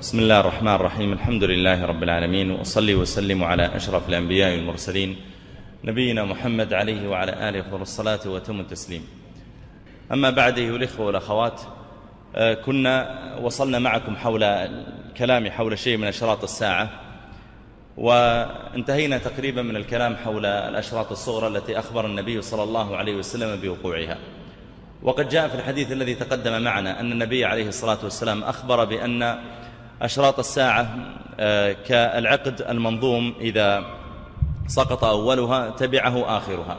بسم الله الرحمن الرحيم. الحمد لله رب العالمين، وأصلي وسلم على أشرف الأنبياء والمرسلين نبينا محمد عليه وعلى آله أفضل الصلاة وأتم التسليم. أما بعد أيها الإخوة والأخوات، كنا وصلنا معكم حول الكلام حول شيء من أشراط الساعة، وانتهينا تقريبا من الكلام حول الأشراط الصغرى التي أخبر النبي صلى الله عليه وسلم بوقوعها. وقد جاء في الحديث الذي تقدم معنا أن النبي عليه الصلاة والسلام أخبر بأن أشراط الساعة كالعقد المنظوم، إذا سقط أولها تبعه آخرها.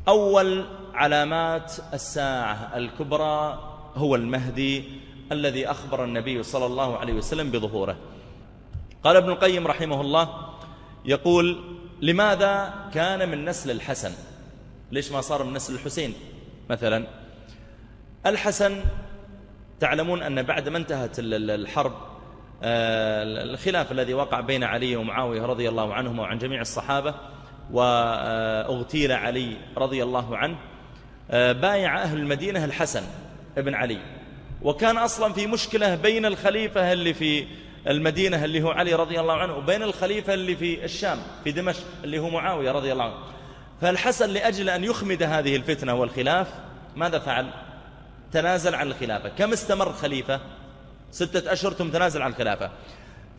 أول علامات الساعة الكبرى هو المهدي الذي أخبر النبي صلى الله عليه وسلم بظهوره. قال ابن القيم رحمه الله، يقول: لماذا كان من نسل الحسن؟ ليش ما صار من نسل الحسين مثلا؟ الحسن تعلمون أن بعد ما انتهت الحرب، الخلاف الذي وقع بين علي ومعاوية رضي الله عنهما وعن جميع الصحابة، واغتيل علي رضي الله عنه، بايع أهل المدينة الحسن ابن علي، وكان أصلا في مشكلة بين الخليفة اللي في المدينة اللي هو علي رضي الله عنه وبين الخليفة اللي في الشام في دمشق اللي هو معاوية رضي الله عنه. فالحسن لأجل أن يخمد هذه الفتنة والخلاف ماذا فعل؟ تنازل عن الخلافة. كم استمر الخليفة؟ 6 أشهر ثم تنازل عن الخلافة.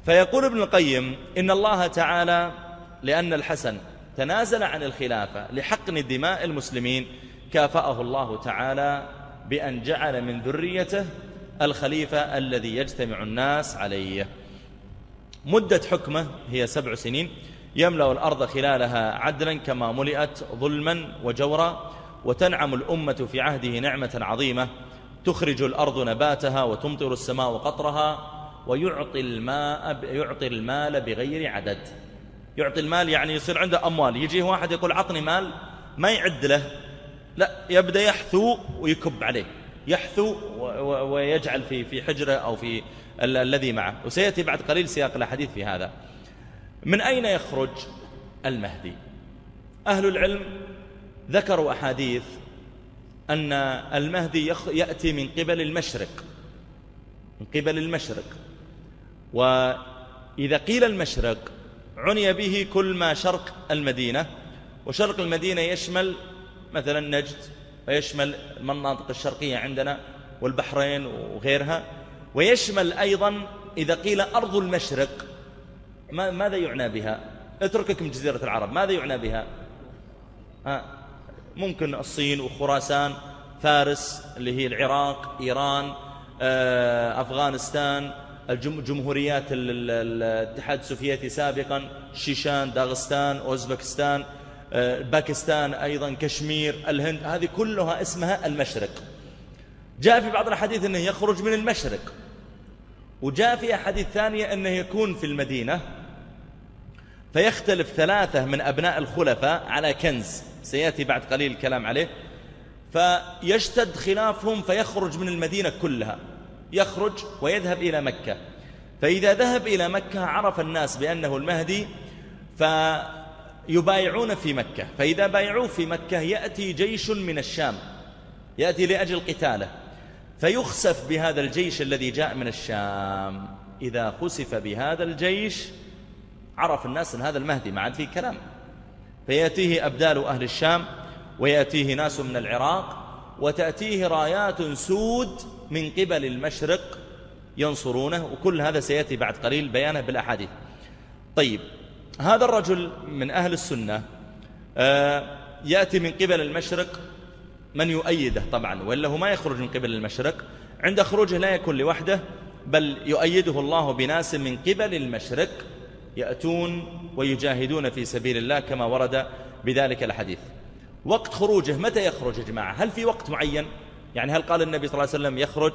فيقول ابن القيم إن الله تعالى لأن الحسن تنازل عن الخلافة لحقن دماء المسلمين، كافأه الله تعالى بأن جعل من ذريته الخليفة الذي يجتمع الناس عليه. مدة حكمه هي 7 سنين، يملأ الأرض خلالها عدلا كما ملئت ظلما وجورا، وتنعم الأمة في عهده نعمة عظيمة، تخرج الأرض نباتها وتمطر السماء قطرها، ويعطي المال بغير عدد. يعطي المال يعني يصير عنده أموال، يجيه واحد يقول عطني مال، ما يعد له، لا، يبدأ يحثو ويكب عليه، يحثو ويجعل في حجره أو في الذي معه. وسيأتي بعد قليل سياق الحديث في هذا. من أين يخرج المهدي؟ أهل العلم ذكروا أحاديث أن المهدي يأتي من قبل المشرق، من قبل المشرق. وإذا قيل المشرق عني به كل ما شرق المدينة، وشرق المدينة يشمل مثلا نجد، ويشمل المناطق الشرقية عندنا والبحرين وغيرها، ويشمل أيضا إذا قيل أرض المشرق ماذا يعنى بها؟ اتركك من جزيرة العرب، ماذا يعنى بها؟ ممكن الصين وخراسان، فارس اللي هي العراق، إيران، أفغانستان، الجمهوريات الاتحاد السوفيتي سابقا، شيشان، داغستان، أوزبكستان، باكستان، أيضا كشمير، الهند، هذه كلها اسمها المشرق. جاء في بعض الحديث أنه يخرج من المشرق، وجاء في أحاديث ثانية أنه يكون في المدينة، فيختلف 3 من أبناء الخلفاء على كنز سيأتي بعد قليل الكلام عليه، فيشتد خلافهم فيخرج من المدينة كلها، يخرج ويذهب إلى مكة. فإذا ذهب إلى مكة عرف الناس بأنه المهدي فيبايعون في مكة، فإذا بايعوه في مكة يأتي جيش من الشام يأتي لأجل قتاله، فيخسف بهذا الجيش الذي جاء من الشام. إذا خسف بهذا الجيش عرف الناس أن هذا المهدي، ما عاد فيه كلام، فيأتيه أبدال أهل الشام، ويأتيه ناس من العراق، وتأتيه رايات سود من قبل المشرق ينصرونه، وكل هذا سيأتي بعد قليل بيانه بالأحاديث. طيب، هذا الرجل من أهل السنة يأتي من قبل المشرق من يؤيده طبعا، وإلا هو ما يخرج من قبل المشرق. عند خروجه لا يكون لوحده، بل يؤيده الله بناس من قبل المشرق يأتون ويجاهدون في سبيل الله كما ورد بذلك الحديث. وقت خروجه متى يخرج يا جماعة؟ هل في وقت معين؟ يعني هل قال النبي صلى الله عليه وسلم يخرج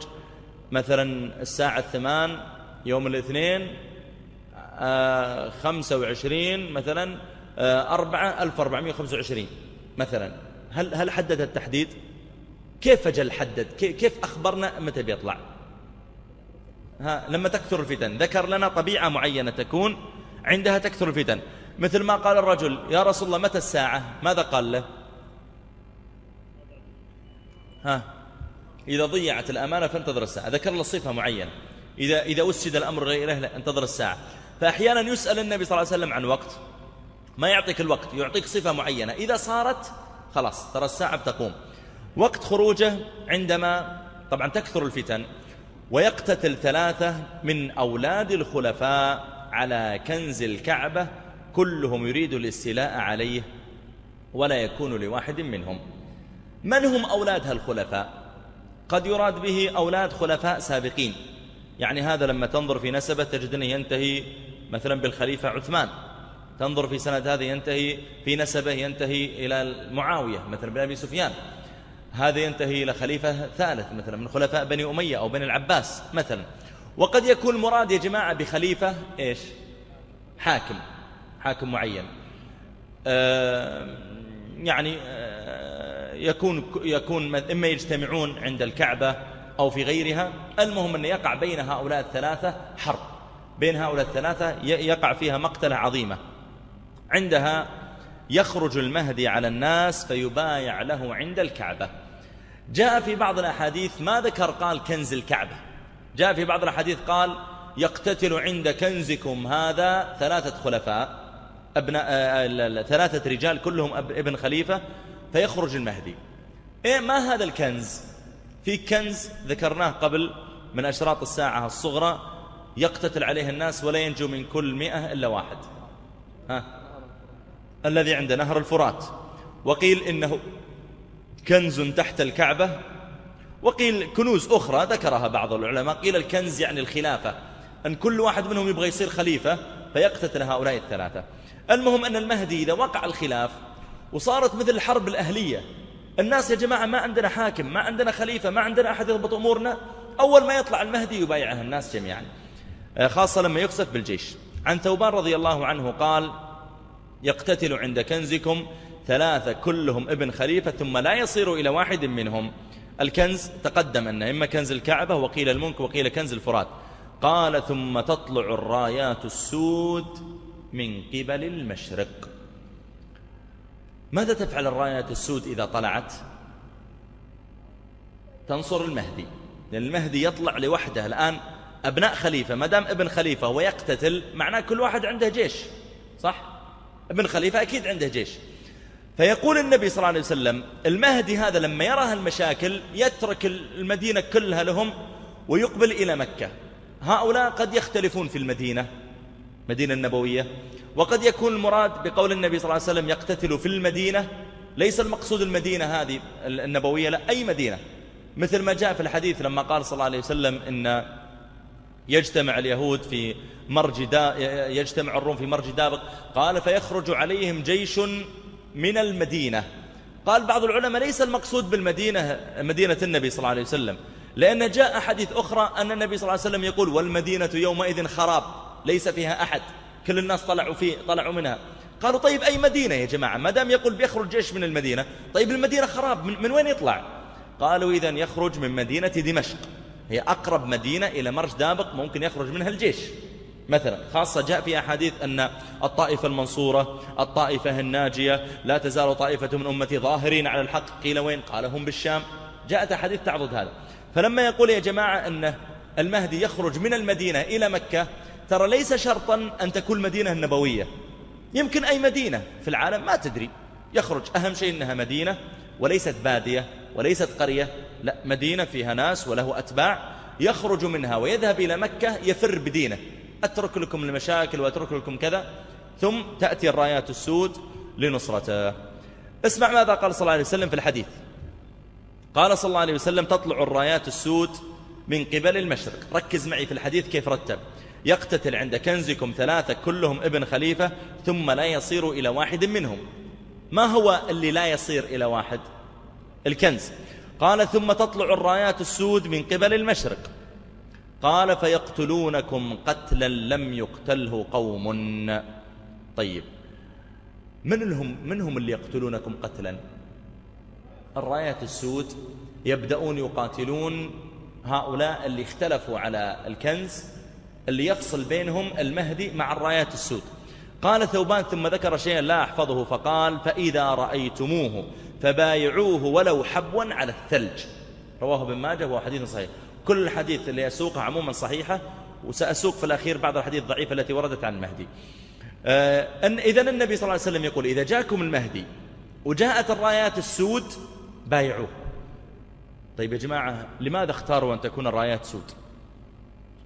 مثلا الساعة 8 يوم الاثنين 25 مثلا 1425 مثلا؟ هل حدد التحديد؟ كيف أجل حدد؟ كيف أخبرنا متى بيطلع؟ لما تكثر الفتن ذكر لنا طبيعة معينة تكون عندها تكثر الفتن، مثل ما قال الرجل: يا رسول الله متى الساعة؟ ماذا قال له؟ إذا ضيعت الأمانة فانتظر الساعة. ذكر له صفة معينة، إذا أسد الأمر غيره انتظر الساعة. فأحيانا يسأل النبي صلى الله عليه وسلم عن وقت، ما يعطيك الوقت، يعطيك صفة معينة، إذا صارت خلاص ترى الساعة بتقوم. وقت خروجه عندما طبعا تكثر الفتن ويقتتل 3 من أولاد الخلفاء على كنز الكعبة، كلهم يريد الاستيلاء عليه ولا يكون لواحد منهم. من هم أولاد هالخلفاء؟ قد يراد به أولاد خلفاء سابقين، يعني هذا لما تنظر في نسبة تجد أنه ينتهي مثلا بالخليفة عثمان، تنظر في سنة هذا ينتهي في نسبه ينتهي إلى معاوية مثلا بن أبي سفيان، هذا ينتهي إلى خليفة ثالث مثلا من خلفاء بني أمية أو بني العباس مثلا. وقد يكون مراد يا جماعة بخليفة إيش؟ حاكم معين، يعني يكون إما يجتمعون عند الكعبة أو في غيرها. المهم أن يقع بين هؤلاء الثلاثة حرب، بين هؤلاء الثلاثة يقع فيها مقتلة عظيمة. عندها يخرج المهدي على الناس فيبايع له عند الكعبة. جاء في بعض الأحاديث ما ذكر قال كنز الكعبة، جاء في بعض الأحاديث قال يقتتل عند كنزكم هذا 3 خلفاء أبناء 3 رجال كلهم ابن خليفة، فيخرج المهدي. ما هذا الكنز؟ في كنز ذكرناه قبل من أشراط الساعة الصغرى يقتتل عليه الناس ولا ينجو من كل 100 إلا واحد، الذي عند نهر الفرات. وقيل إنه كنز تحت الكعبة، وقيل كنوز أخرى ذكرها بعض العلماء. قيل الكنز يعني الخلافة، أن كل واحد منهم يبغى يصير خليفة فيقتتل هؤلاء ال3. المهم أن المهدي إذا وقع الخلاف وصارت مثل الحرب الأهلية، الناس يا جماعة ما عندنا حاكم، ما عندنا خليفة، ما عندنا أحد يضبط أمورنا، أول ما يطلع المهدي يبايعه الناس جميعا، خاصة لما يقصف بالجيش. عن ثوبان رضي الله عنه قال يقتتل عند كنزكم 3 كلهم ابن خليفة ثم لا يصير إلى واحد منهم. الكنز تقدم أنه إما كنز الكعبة وقيل الملك وقيل كنز الفرات. قال ثم تطلع الرايات السود من قبل المشرق. ماذا تفعل الرايات السود إذا طلعت؟ تنصر المهدي، لأن المهدي يطلع لوحده. الآن أبناء خليفة، ما دام ابن خليفة ويقتتل معناه كل واحد عنده جيش، صح؟ ابن خليفة أكيد عنده جيش. فيقول النبي صلى الله عليه وسلم المهدي هذا لما يرى المشاكل يترك المدينة كلها لهم ويقبل إلى مكة. هؤلاء قد يختلفون في المدينة النبوية، وقد يكون المراد بقول النبي صلى الله عليه وسلم يقتتل في المدينة ليس المقصود المدينة هذه النبوية، لا، أي مدينة، مثل ما جاء في الحديث لما قال صلى الله عليه وسلم إن يجتمع اليهود في يجتمع الروم في مرج دابق، قال فيخرج عليهم جيش من المدينة. قال بعض العلماء ليس المقصود بالمدينة مدينة النبي صلى الله عليه وسلم، لأن جاء حديث أخرى أن النبي صلى الله عليه وسلم يقول والمدينة يومئذ خراب ليس فيها أحد، كل الناس طلعوا منها. قالوا طيب أي مدينة يا جماعة ما دام يقول بيخرج جيش من المدينة؟ طيب المدينة خراب، من وين يطلع؟ قالوا إذن يخرج من مدينة دمشق، هي أقرب مدينة إلى مرج دابق ممكن يخرج منها الجيش مثلا. خاصة جاء في أحاديث أن الطائفة المنصورة، الطائفة الناجية، لا تزال طائفة من أمتي ظاهرين على الحق. قيل وين؟ قال هم بالشام. جاءت أحاديث تعضد هذا. فلما يقول يا جماعة أن المهدي يخرج من المدينة إلى مكة، ترى ليس شرطا أن تكون مدينة النبوية، يمكن أي مدينة في العالم ما تدري يخرج، أهم شيء أنها مدينة وليست بادية وليست قرية، لا، مدينة فيها ناس وله أتباع، يخرج منها ويذهب إلى مكة يفر بدينه، أترك لكم المشاكل وأترك لكم كذا، ثم تأتي الرايات السود لنصرته. اسمع ماذا قال صلى الله عليه وسلم في الحديث. قال صلى الله عليه وسلم تطلع الرايات السود من قبل المشرق. ركز معي في الحديث كيف رتب. يقتتل عند كنزكم 3 كلهم ابن خليفة ثم لا يصير إلى واحد منهم. ما هو اللي لا يصير إلى واحد؟ الكنز. قال ثم تطلع الرايات السود من قبل المشرق. قال فيقتلونكم قتلا لم يقتله قوم. طيب من هم اللي يقتلونكم قتلا؟ الرايات السود يبدأون يقاتلون هؤلاء اللي اختلفوا على الكنز اللي يفصل بينهم المهدي مع الرايات السود. قال ثوبان ثم ذكر شيئا لا أحفظه فقال فإذا رأيتموه فبايعوه ولو حبوا على الثلج. رواه ابن ماجه وهو حديث صحيح. كل الحديث اللي أسوقها عموما صحيحة، وسأسوق في الأخير بعض الحديث الضعيفة التي وردت عن المهدي. إذن النبي صلى الله عليه وسلم يقول إذا جاءكم المهدي وجاءت الرايات السود بايعوه. طيب يا جماعة، لماذا اختاروا أن تكون الرايات سود؟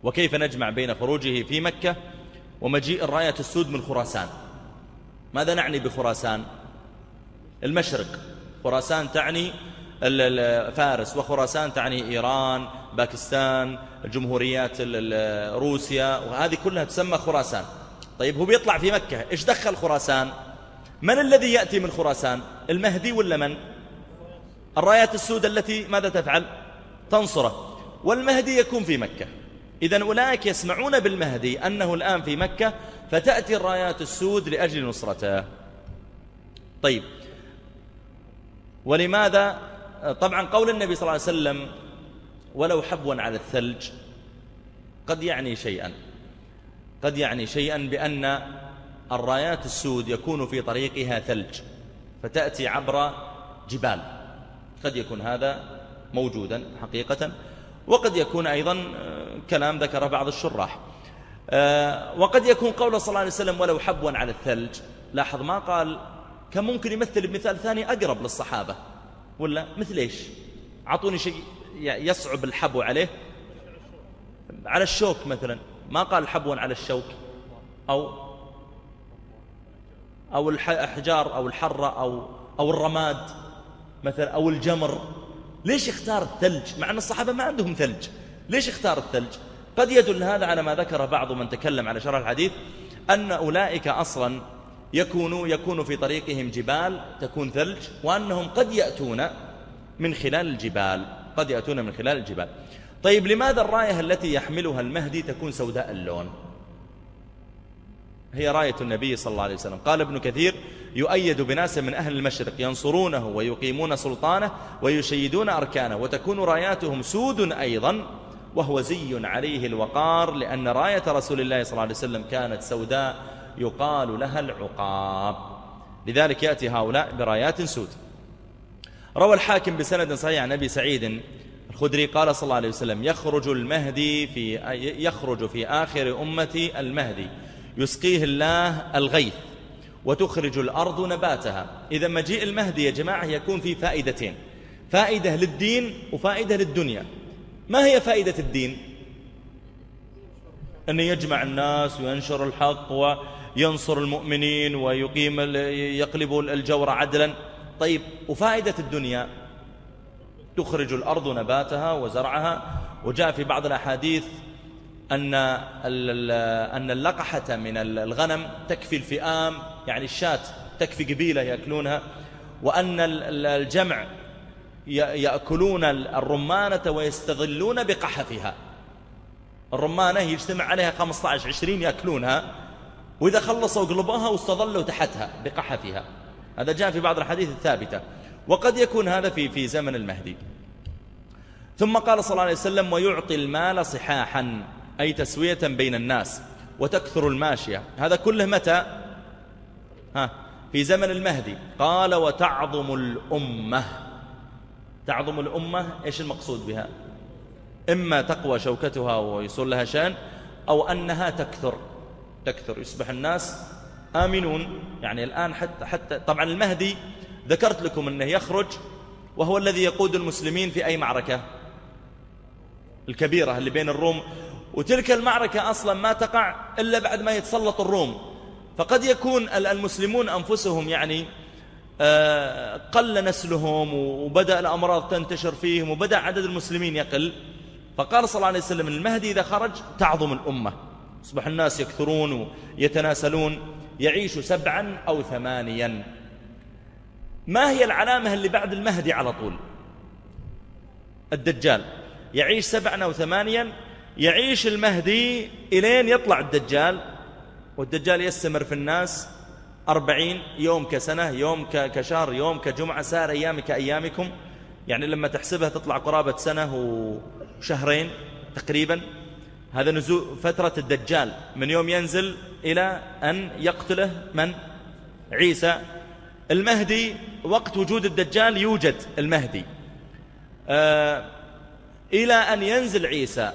وكيف نجمع بين خروجه في مكة ومجيء الرايات السود من خراسان؟ ماذا نعني بخراسان؟ المشرق. خراسان تعني فارس، وخراسان تعني إيران، باكستان، الجمهوريات روسيا، وهذه كلها تسمى خراسان. طيب هو بيطلع في مكة، إيش دخل خراسان؟ من الذي يأتي من خراسان؟ المهدي ولا من؟ الرايات السود التي ماذا تفعل؟ تنصره. والمهدي يكون في مكة. إذن أولئك يسمعون بالمهدي أنه الآن في مكة، فتأتي الرايات السود لأجل نصرته. طيب، ولماذا؟ طبعا قول النبي صلى الله عليه وسلم ولو حبوا على الثلج قد يعني شيئا بأن الرايات السود يكون في طريقها ثلج فتأتي عبر جبال. قد يكون هذا موجودا حقيقة، وقد يكون أيضا كلام ذكر بعض الشراح. وقد يكون قول صلى الله عليه وسلم ولو حبوا على الثلج، لاحظ ما قال، كان ممكن يمثل بمثال ثاني أقرب للصحابة، ولا مثل إيش؟ عطوني شيء يصعب الحبو عليه. على الشوك مثلا، ما قال حبوا على الشوك أو الأحجار أو الحرة أو الرماد مثلا أو الجمر. ليش اختار الثلج مع أن الصحابة ما عندهم ثلج؟ ليش اختار الثلج؟ قد يدل هذا على ما ذكر بعض من تكلم على شرح الحديث، أن أولئك أصلا يكون في طريقهم جبال تكون ثلج، وأنهم قد يأتون من خلال الجبال. طيب لماذا الراية التي يحملها المهدي تكون سوداء اللون؟ هي راية النبي صلى الله عليه وسلم. قال ابن كثير يؤيد بناس من أهل المشرق ينصرونه ويقيمون سلطانه ويشيدون أركانه، وتكون راياتهم سود أيضا، وهو زي عليه الوقار، لأن راية رسول الله صلى الله عليه وسلم كانت سوداء يقال لها العقاب، لذلك يأتي هؤلاء برايات سود. روى الحاكم بسند صحيح عن أبي سعيد الخدري قال صلى الله عليه وسلم يخرج في آخر أمتي المهدي يسقيه الله الغيث وتخرج الأرض نباتها. إذا مجيء المهدي يا جماعة يكون في فائدتين، فائدة للدين وفائدة للدنيا. ما هي فائدة الدين؟ أن يجمع الناس وينشر الحق وينصر المؤمنين يقلب الجور عدلا. طيب، وفائدة الدنيا؟ تخرج الأرض نباتها وزرعها. وجاء في بعض الأحاديث أن اللقحة من الغنم تكفي الفئام، يعني الشاة تكفي قبيلة يأكلونها، وأن الجمع يأكلون الرمانة ويستظلون بقحفها. الرمانة يجتمع عليها 15-20 يأكلونها، وإذا خلصوا قلبوها واستظلوا تحتها بقحفها. هذا جاء في بعض الحديث الثابتة، وقد يكون هذا في زمن المهدي. ثم قال صلى الله عليه وسلم ويعطي المال صحاحا، أي تسوية بين الناس، وتكثر الماشية. هذا كله متى؟ في زمن المهدي. قال وتعظم الأمة. تعظم الأمة، إيش المقصود بها؟ إما تقوى شوكتها ويصل لها شأن، أو أنها تكثر يصبح الناس آمنون. يعني الآن حتى طبعا المهدي ذكرت لكم أنه يخرج وهو الذي يقود المسلمين في أي معركة؟ الكبيرة اللي بين الروم، وتلك المعركة أصلا ما تقع إلا بعد ما يتسلط الروم. فقد يكون المسلمون أنفسهم يعني قل نسلهم وبدأ الأمراض تنتشر فيهم وبدأ عدد المسلمين يقل. فقال صلى الله عليه وسلم المهدي إذا خرج تعظم الأمة، يصبح الناس يكثرون ويتناسلون، يعيش 7 أو 8. ما هي العلامة اللي بعد المهدي على طول؟ الدجال. يعيش 7 أو 8. يعيش المهدي إلين يطلع الدجال، والدجال يستمر في الناس 40 يوم كسنة، يوم كشهر، يوم كجمعة، سار أيام كأيامكم. يعني لما تحسبها تطلع قرابة سنة وشهرين تقريبا. هذا نزول فترة الدجال من يوم ينزل إلى أن يقتله من؟ عيسى. المهدي وقت وجود الدجال يوجد المهدي. إلى أن ينزل عيسى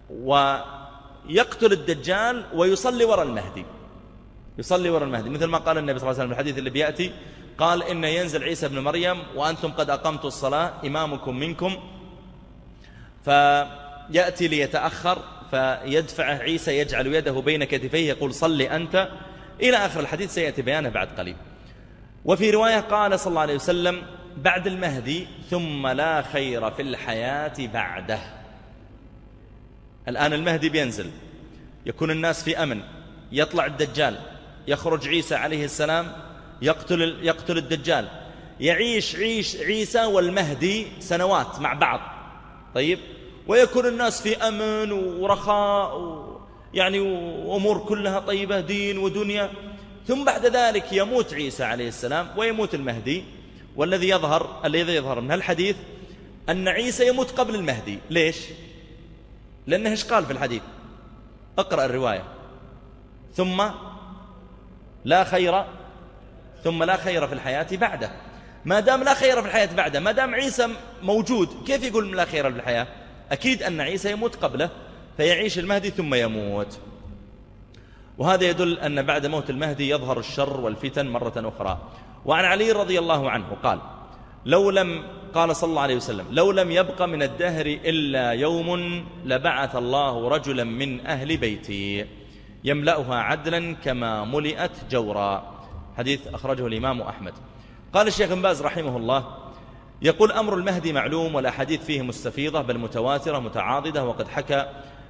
ويقتل الدجال ويصلي وراء المهدي، يصلي وراء المهدي، مثل ما قال النبي صلى الله عليه وسلم في الحديث اللي بيأتي، قال إن ينزل عيسى بن مريم وأنتم قد أقمتوا الصلاة إمامكم منكم، فيأتي ليتأخر فيدفعه عيسى، يجعل يده بين كتفيه يقول صل أنت، إلى آخر الحديث سيأتي بيانه بعد قليل. وفي رواية قال صلى الله عليه وسلم بعد المهدي ثم لا خير في الحياة بعده. الآن المهدي بينزل، يكون الناس في أمن، يطلع الدجال، يخرج عيسى عليه السلام يقتل الدجال، يعيش عيسى والمهدي سنوات مع بعض، طيب، ويكون الناس في أمن ورخاء يعني وأمور كلها طيبة، دين ودنيا. ثم بعد ذلك يموت عيسى عليه السلام ويموت المهدي، والذي يظهر من الحديث أن عيسى يموت قبل المهدي. ليش؟ لأنه إيش قال في الحديث؟ اقرأ الرواية. ثم لا خير في الحياة بعده. ما دام لا خير في الحياة بعده، ما دام عيسى موجود، كيف يقول لا خير في الحياة؟ أكيد أن عيسى يموت قبله، فيعيش المهدي ثم يموت. وهذا يدل أن بعد موت المهدي يظهر الشر والفتن مرة أخرى. وعن علي رضي الله عنه قال قال صلى الله عليه وسلم لو لم يبق من الدهر إلا يوم لبعث الله رجلا من أهل بيتي يملأها عدلا كما ملئت جورا. حديث أخرجه الإمام أحمد. قال الشيخ بن باز رحمه الله يقول أمر المهدي معلوم، والأحاديث فيه مستفيضة بل متواترة متعاضدة، وقد حكى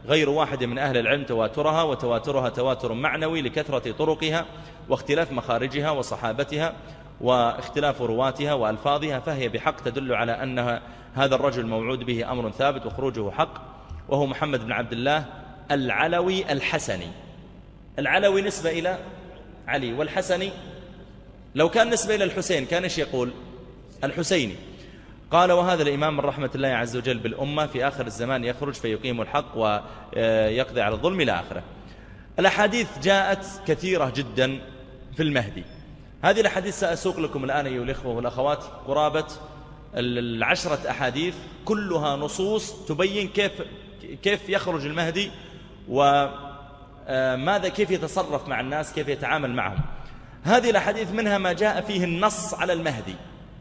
غير واحد من أهل العلم تواترها، وتواترها تواتر معنوي لكثرة طرقها واختلاف مخارجها وصحابتها واختلاف رواتها وألفاظها، فهي بحق تدل على أن هذا الرجل موعود به أمر ثابت وخروجه حق، وهو محمد بن عبد الله العلوي الحسني. العلوي نسبة إلى علي، والحسني لو كان نسبة إلى الحسين كان إيش يقول؟ الحسيني. قال وهذا الإمام من رحمة الله عز وجل بالأمة في آخر الزمان يخرج فيقيم الحق ويقضي على الظلم إلى آخره. الأحاديث جاءت كثيرة جدا في المهدي. هذه الأحاديث سأسوق لكم الآن أيها الإخوة والأخوات قرابة 10 أحاديث، كلها نصوص تبين كيف يخرج المهدي وماذا كيف يتصرف مع الناس، كيف يتعامل معهم. هذه الأحاديث منها ما جاء فيه النص على المهدي،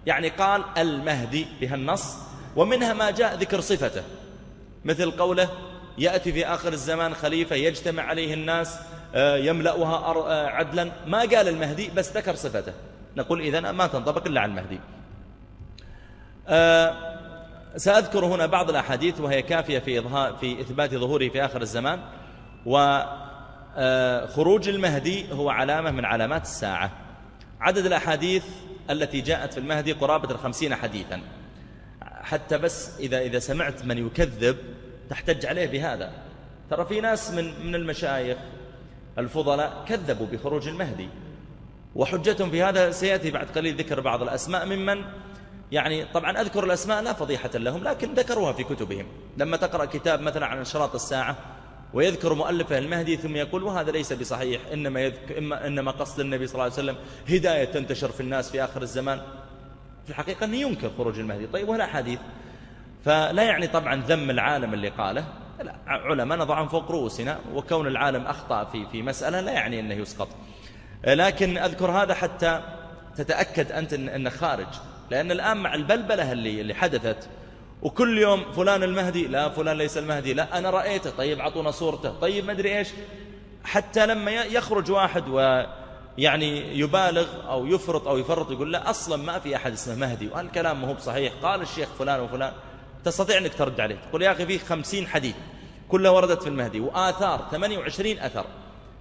يعني قال المهدي بها النص، ومنها ما جاء ذكر صفته، مثل قوله يأتي في آخر الزمان خليفة يجتمع عليه الناس يملأها عدلا، ما قال المهدي بس ذكر صفته، نقول إذن ما تنطبق إلا على المهدي. سأذكر هنا بعض الأحاديث وهي كافية في إثبات ظهوره في آخر الزمان. وخروج المهدي هو علامة من علامات الساعة. عدد الأحاديث التي جاءت في المهدي قرابة 50 حديثا، حتى بس إذا سمعت من يكذب تحتج عليه بهذا. ترى في ناس من المشايخ الفضلاء كذبوا بخروج المهدي، وحجتهم في هذا سيأتي بعد قليل ذكر بعض الأسماء ممن يعني طبعا أذكر الأسماء لا فضيحة لهم، لكن ذكروها في كتبهم. لما تقرأ كتاب مثلا عن انشراط الساعة ويذكر مؤلفه المهدي ثم يقول وهذا ليس بصحيح، إنما قصد النبي صلى الله عليه وسلم هداية تنتشر في الناس في آخر الزمان، في الحقيقة أنه ينكر خروج المهدي. طيب ولا حديث، فلا يعني طبعا ذم العالم اللي قاله، لا، علماء نضعهم فوق رؤوسنا، وكون العالم أخطأ في مسألة لا يعني أنه يسقط. لكن أذكر هذا حتى تتأكد أنت أنه خارج، لأن الآن مع البلبلة اللي حدثت، وكل يوم فلان المهدي، لا فلان ليس المهدي، لا أنا رأيته، طيب عطونا صورته، طيب ما أدري إيش، حتى لما يخرج واحد ويعني يبالغ أو يفرط أو يفرط يقول لا أصلا ما في أحد اسمه مهدي، وهالكلام ما هو بصحيح، قال الشيخ فلان وفلان، تستطيع أنك ترد عليه تقول يا أخي فيه 50 حديث كلها وردت في المهدي، وآثار 28 أثر.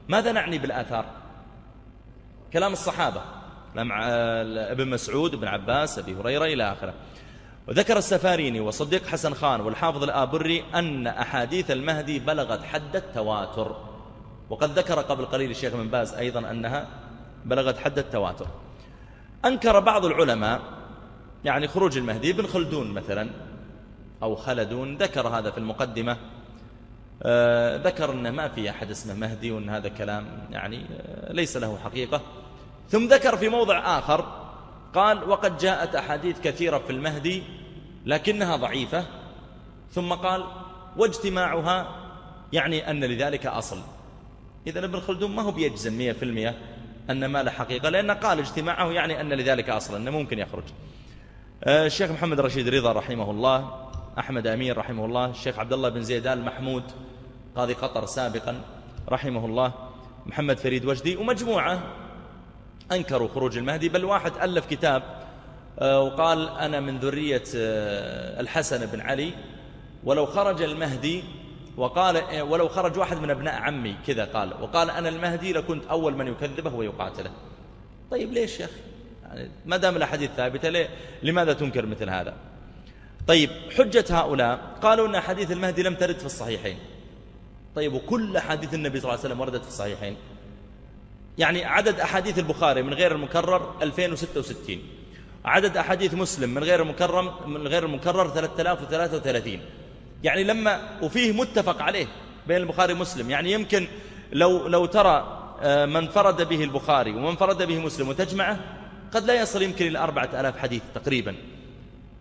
ماذا نعني بالآثار؟ كلام الصحابة، ابن مسعود، ابن عباس، أبي هريرة إلى آخره. وذكر السفاريني وصديق حسن خان والحافظ الآبري أن أحاديث المهدي بلغت حد التواتر، وقد ذكر قبل قليل الشيخ بن باز أيضا أنها بلغت حد التواتر. أنكر بعض العلماء يعني خروج المهدي، ابن خلدون مثلا أو خلدون ذكر هذا في المقدمة، ذكر أن ما في أحد اسمه مهدي، وأن هذا كلام يعني ليس له حقيقة. ثم ذكر في موضع آخر قال وقد جاءت أحاديث كثيرة في المهدي لكنها ضعيفة، ثم قال واجتماعها يعني أن لذلك أصل. إذن ابن خلدون ما هو بيجزم 100% أن ما له حقيقة، لأنه قال اجتماعه يعني أن لذلك أصل، أنه ممكن يخرج. الشيخ محمد رشيد رضا رحمه الله، أحمد أمير رحمه الله، الشيخ عبد الله بن زيد آل محمود قاضي قطر سابقا رحمه الله، محمد فريد وجدي ومجموعة أنكروا خروج المهدي. بل واحد ألف كتاب وقال أنا من ذرية الحسن بن علي، ولو خرج المهدي، وقال ولو خرج واحد من أبناء عمي كذا قال، وقال أنا المهدي لكنت أول من يكذبه ويقاتله. طيب ليش يا أخي؟ يعني ما دام الأحاديث ثابتة لماذا تنكر مثل هذا؟ طيب حجة هؤلاء قالوا أن أحاديث المهدي لم ترد في الصحيحين. طيب وكل أحاديث النبي صلى الله عليه وسلم وردت في الصحيحين. يعني عدد أحاديث البخاري من غير المكرر 2066، عدد أحاديث مسلم من غير المكرر 3033. يعني وفيه متفق عليه بين البخاري ومسلم. يعني يمكن لو ترى من فرد به البخاري ومن فرد به مسلم وتجمعه قد لا يصل يمكن إلى 4000 حديث تقريبا.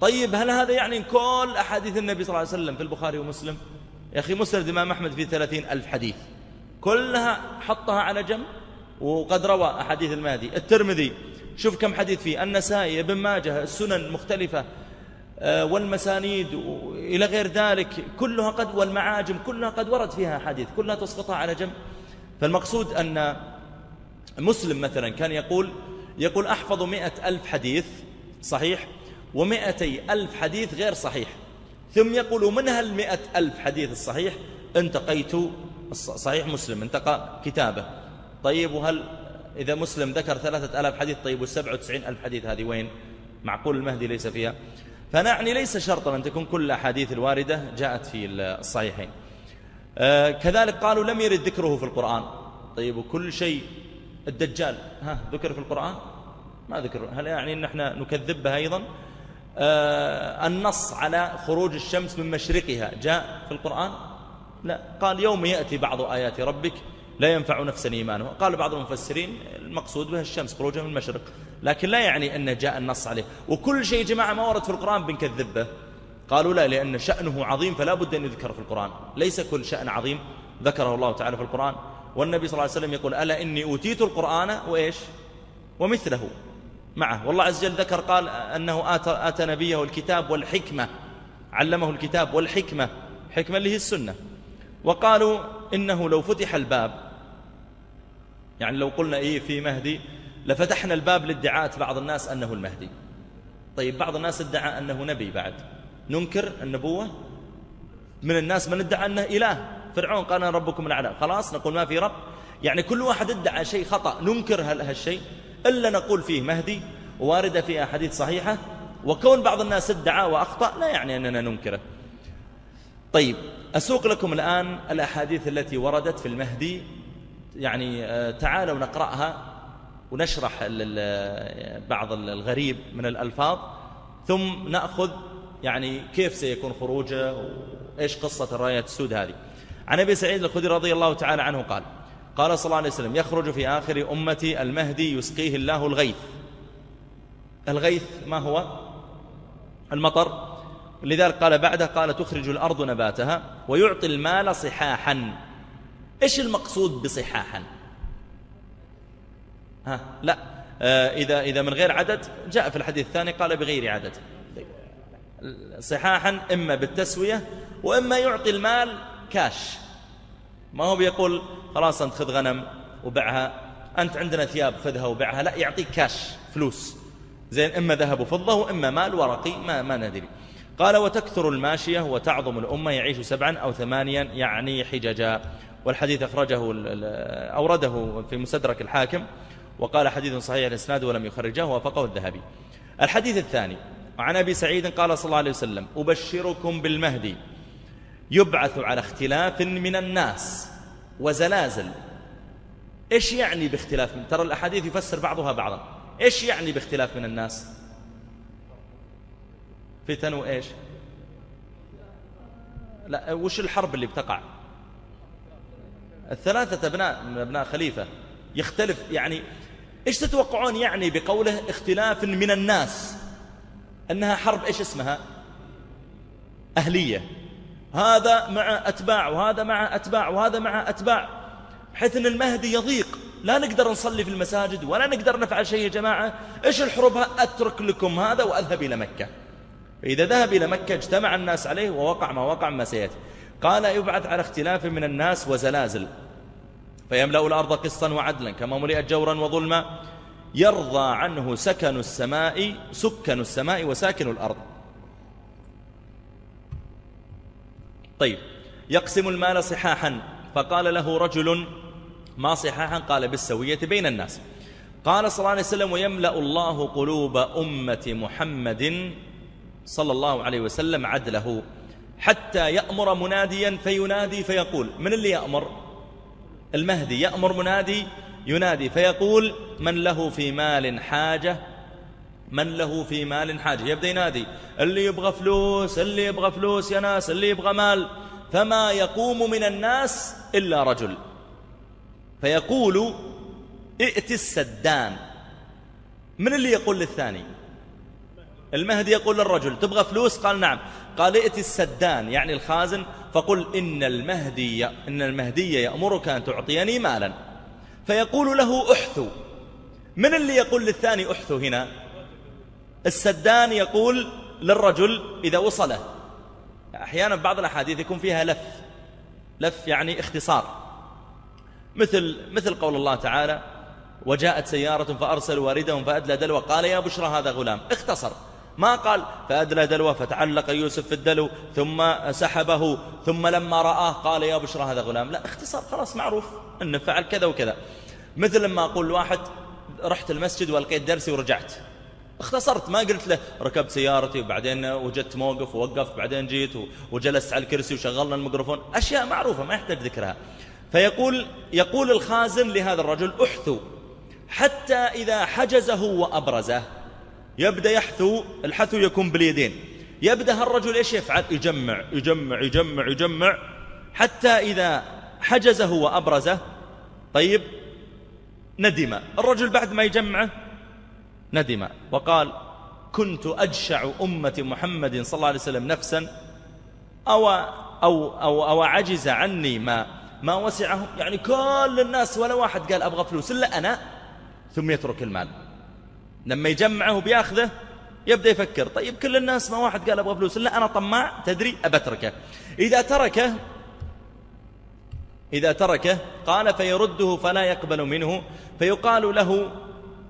طيب هل هذا يعني كل أحاديث النبي صلى الله عليه وسلم في البخاري ومسلم؟ يا أخي مسند الإمام أحمد فيه 30,000 حديث كلها حطها على جنب وقد روى أحاديث المهدي. الترمذي شوف كم حديث فيه، النسائي، ابن ماجه، السنن مختلفة والمسانيد إلى غير ذلك كلها والمعاجم كلها قد ورد فيها حديث، كلها تسقطها على جنب. فالمقصود أن مسلم مثلا كان يقول أحفظ 100,000 حديث صحيح و200,000 حديث غير صحيح، ثم يقول منها 100,000 حديث الصحيح انتقيت صحيح مسلم، انتقى كتابه. طيب وهل إذا مسلم ذكر 3,000 حديث، طيب و97,000 حديث هذه وين؟ معقول المهدي ليس فيها؟ فنعني ليس شرطا أن تكون كل أحاديث الواردة جاءت في الصحيحين. كذلك قالوا لم يرد ذكره في القرآن. طيب وكل شيء الدجال ذكر في القرآن؟ ما ذكر. هل يعني أن احنا نكذب بها أيضا؟ النص على خروج الشمس من مشرقها جاء في القرآن؟ لا. قال يوم يأتي بعض آيات ربك لا ينفع نفسا إيمانها. قال بعض المفسرين المقصود بها الشمس خروجها من المشرق، لكن لا يعني أن جاء النص عليه. وكل شيء جماعة ما ورد في القرآن بنكذبه. قالوا لا، لأن شأنه عظيم فلا بد أن يذكر في القرآن. ليس كل شأن عظيم ذكره الله تعالى في القرآن. والنبي صلى الله عليه وسلم يقول ألا إني أوتيت القرآن وإيش ومثله معه. والله عز وجل ذكر قال أنه آتى نبيه الكتاب والحكمة، علمه الكتاب والحكمة، حكمة اللي هي السنة. وقالوا إنه لو فتح الباب، يعني لو قلنا في مهدي لفتحنا الباب لادعاء بعض الناس أنه المهدي. طيب بعض الناس ادعى أنه نبي، بعد ننكر النبوة؟ من الناس من ادعى أنه إله، فرعون قال أنا ربكم الأعلى، خلاص نقول ما في رب. يعني كل واحد ادعى شيء خطأ ننكر هالشيء، إلا نقول فيه مهدي واردة فيه أحاديث صحيحة. وكون بعض الناس ادعى وأخطأ لا يعني أننا ننكره. طيب أسوق لكم الآن الأحاديث التي وردت في المهدي، يعني تعالوا نقرأها ونشرح بعض الغريب من الألفاظ، ثم نأخذ يعني كيف سيكون خروجه وإيش قصة الراية السود هذه. عن أبي سعيد الخدري رضي الله تعالى عنه قال صلى الله عليه وسلم يخرج في آخر أمتي المهدي يسقيه الله الغيث. الغيث ما هو؟ المطر. لذلك قال بعده قال تخرج الأرض نباتها ويعطي المال صحاحا. إيش المقصود بصحاحا؟ لا، إذا من غير عدد جاء في الحديث الثاني قال بغير عدد. صحاحا إما بالتسوية وإما يعطي المال كاش. ما هو بيقول خلاص أنت خذ غنم وبعها، أنت عندنا ثياب خذها وبعها، لا، يعطيك كاش فلوس زين، إما ذهب وفضة وإما مال ورقي ما ندري. قال وتكثر الماشية وتعظم الأمة يعيش 7 أو 8 يعني حججا. والحديث أورده في مستدرك الحاكم وقال حديث صحيح الإسناد ولم يخرجه ووافقه الذهبي. الحديث الثاني عن أبي سعيد قال صلى الله عليه وسلم أبشركم بالمهدي يبعث على اختلاف من الناس وزلازل. إيش يعني باختلاف؟ ترى الأحاديث يفسر بعضها بعضا. إيش يعني باختلاف من الناس؟ فتن وإيش؟ لا، وش الحرب اللي بتقع؟ الثلاثة أبناء من أبناء خليفة يختلف. يعني إيش تتوقعون يعني بقوله اختلاف من الناس؟ أنها حرب إيش اسمها؟ أهلية. هذا مع أتباع وهذا مع أتباع وهذا مع أتباع، بحيث أن المهدي يضيق، لا نقدر نصلي في المساجد ولا نقدر نفعل شيء. يا جماعة إيش الحروب؟ أترك لكم هذا وأذهب إلى مكة. فإذا ذهب إلى مكة اجتمع الناس عليه ووقع ما وقع ما سيأتي. قال يبعث على اختلاف من الناس وزلازل، فيملأ الأرض قسطا وعدلا كما ملئت جورا وظلما، يرضى عنه سكن السماء وساكن الأرض. طيب، يقسم المال صحاحا، فقال له رجل: ما صحاحا؟ قال: بالسوية بين الناس. قال صلى الله عليه وسلم: ويملأ الله قلوب أمة محمد صلى الله عليه وسلم عدله، حتى يأمر مناديا فينادي فيقول. من اللي يأمر؟ المهدي يأمر منادي ينادي فيقول: من له في مال حاجة، من له في مال حاجة. يبدأ ينادي: اللي يبغى فلوس، اللي يبغى فلوس يا ناس، اللي يبغى مال. فما يقوم من الناس إلا رجل، فيقول: ائت السدان. من اللي يقول للثاني؟ المهدي يقول للرجل: تبغى فلوس؟ قال: نعم. قال: ائت السدان، يعني الخازن، فقل إن المهدي يأمرك أن تعطيني مالا. فيقول له: احثو. من اللي يقول للثاني احثو هنا؟ السدان يقول للرجل إذا وصله. أحيانا بعض الأحاديث يكون فيها لف يعني اختصار، مثل قول الله تعالى: وجاءت سيارة فأرسلوا واردهم فأدلى دلوه قال يا بشرى هذا غلام. اختصر، ما قال فأدلى دلوه فتعلق يوسف في الدلو ثم سحبه ثم لما رآه قال يا بشرى هذا غلام. لا، اختصار، خلاص معروف أنه فعل كذا وكذا. مثل لما أقول لواحد: رحت المسجد والقيت درسي ورجعت، اختصرت، ما قلت له ركبت سيارتي وبعدين وجدت موقف ووقفت بعدين جيت وجلست على الكرسي وشغلنا الميكروفون. أشياء معروفة ما يحتاج ذكرها. يقول الخازن لهذا الرجل: احثو، حتى إذا حجزه وأبرزه. يبدأ يحثو، الحثو يكون باليدين. يبدأ الرجل إيش يفعل؟ يجمع يجمع يجمع يجمع حتى إذا حجزه وأبرزه. طيب، ندم الرجل بعد ما يجمعه، ندم وقال: كنت أجشع أمة محمد صلى الله عليه وسلم نفسا أو عجز عني ما وسعهم. يعني كل الناس ولا واحد قال أبغى فلوس إلا أنا. ثم يترك المال. لما يجمعه بياخذه يبدأ يفكر: طيب كل الناس ما واحد قال أبغى فلوس إلا أنا طماع، تدري أبتركه. إذا تركه قال: فيرده فلا يقبل منه، فيقال له: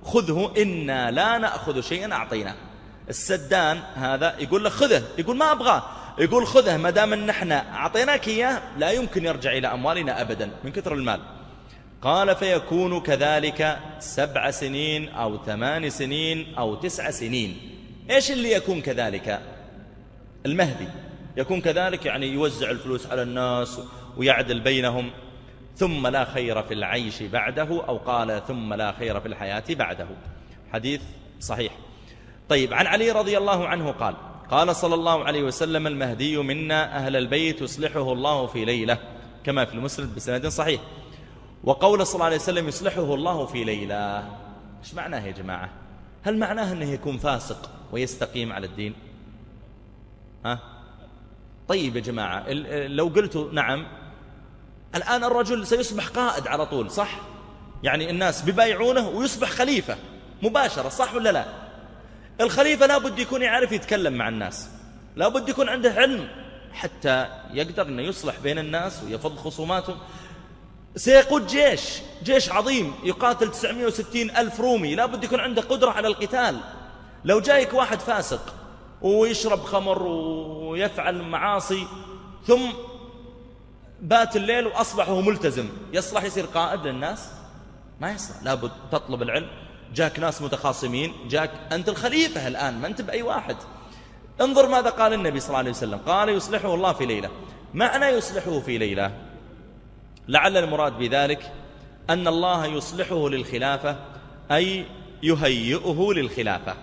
خذه إنا لا نأخذ شيئا أعطينا. السدان هذا يقول له خذه، يقول ما أبغاه، يقول خذه ما دام ان احنا أعطيناك إياه لا يمكن يرجع إلى أموالنا أبدا من كثر المال. قال: فيكون كذلك 7 سنين أو 8 سنين أو 9 سنين. إيش اللي يكون كذلك؟ المهدي يكون كذلك، يعني يوزع الفلوس على الناس ويعدل بينهم. ثم لا خير في العيش بعده، أو قال: ثم لا خير في الحياة بعده. حديث صحيح. طيب، عن علي رضي الله عنه قال: قال صلى الله عليه وسلم: المهدي منا أهل البيت يصلحه الله في ليلة، كما في المسند بسند صحيح. وقول صلى الله عليه وسلم: يصلحه الله في ليلة، إيش معناه يا جماعة؟ هل معناه أنه يكون فاسق ويستقيم على الدين؟ طيب يا جماعة، لو قلت نعم، الآن الرجل سيصبح قائد على طول، صح؟ يعني الناس بيبايعونه ويصبح خليفة مباشرة، صح ولا لا؟ الخليفة لابد يكون يعرف يتكلم مع الناس، لابد يكون عنده علم حتى يقدر أنه يصلح بين الناس ويفض خصوماتهم. سيقود جيش عظيم يقاتل 960 ألف رومي، لابد يكون عنده قدرة على القتال. لو جايك واحد فاسق ويشرب خمر ويفعل معاصي ثم بات الليل وأصبح هو ملتزم، يصلح يصير قائد للناس؟ ما يصلح. لابد تطلب العلم. جاك ناس متخاصمين، جاك أنت الخليفة الآن، ما أنت بأي واحد. انظر ماذا قال النبي صلى الله عليه وسلم، قال: يصلحه الله في ليلة. معنى يصلحه في ليلة، لعل المراد بذلك أن الله يصلحه للخلافة، أي يهيئه للخلافة،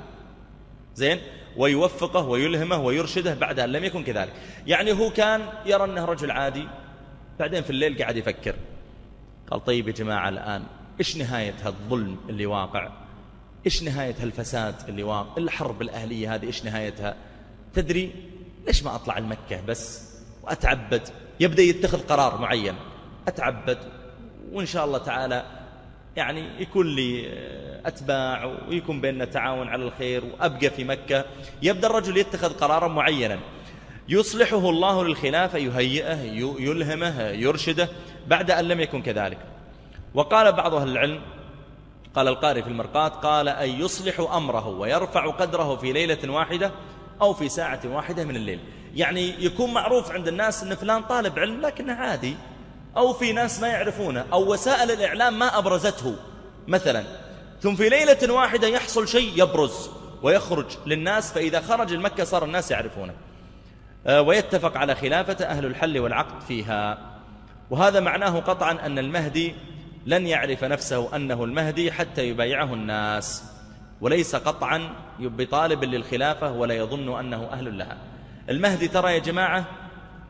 زين، ويوفقه ويلهمه ويرشده بعد أن لم يكن كذلك. يعني هو كان يرى أنه رجل عادي، بعدين في الليل قاعد يفكر، قال: طيب يا جماعة، الآن إيش نهاية هالظلم اللي واقع؟ إيش نهاية هالفساد اللي واقع؟ الحرب الأهلية هذه إيش نهايتها؟ تدري ليش ما أطلع المكة بس وأتعبد، يبدأ يتخذ قرار معين، أتعبد وإن شاء الله تعالى يعني يكون لي أتباع ويكون بيننا تعاون على الخير وأبقى في مكة. يبدأ الرجل يتخذ قرارا معينا يصلحه الله للخلافة، يهيئه، يلهمه، يرشده، بعد أن لم يكن كذلك. وقال بعض أهل العلم، قال القاري في المرقات، قال أن يصلح أمره ويرفع قدره في ليلة واحدة أو في ساعة واحدة من الليل. يعني يكون معروف عند الناس أن فلان طالب علم لكنه عادي، أو في ناس ما يعرفونه، أو وسائل الإعلام ما أبرزته مثلا، ثم في ليلة واحدة يحصل شيء يبرز ويخرج للناس، فإذا خرج المكة صار الناس يعرفونه، ويتفق على خلافة أهل الحل والعقد فيها. وهذا معناه قطعا أن المهدي لن يعرف نفسه أنه المهدي حتى يبايعه الناس، وليس قطعا بطالب للخلافة ولا يظن أنه أهل لها. المهدي ترى يا جماعة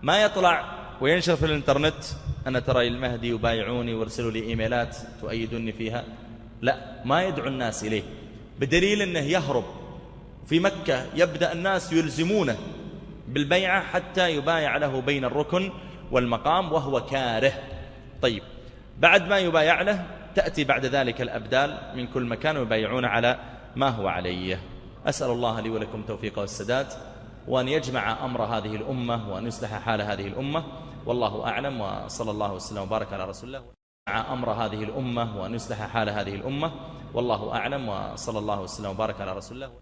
ما يطلع وينشر في الانترنت أنا ترى المهدي يبايعوني وارسلوا لي إيميلات تؤيدوني فيها، لا، ما يدعو الناس إليه، بدليل أنه يهرب في مكة، يبدأ الناس يلزمونه بالبيعة حتى يبايع له بين الركن والمقام وهو كاره. طيب، بعد ما يبايع له تأتي بعد ذلك الأبدال من كل مكان ويبايعون على ما هو عليه. أسأل الله لي ولكم توفيق والسداد، وأن يجمع أمر هذه الأمة وأن يصلح حال هذه الأمة، والله أعلم، وصلى الله وسلم وبارك على رسول الله. أمر هذه الأمة وأن يصلح حال هذه الأمة، والله أعلم، وصلى الله وسلم وبارك على رسول الله.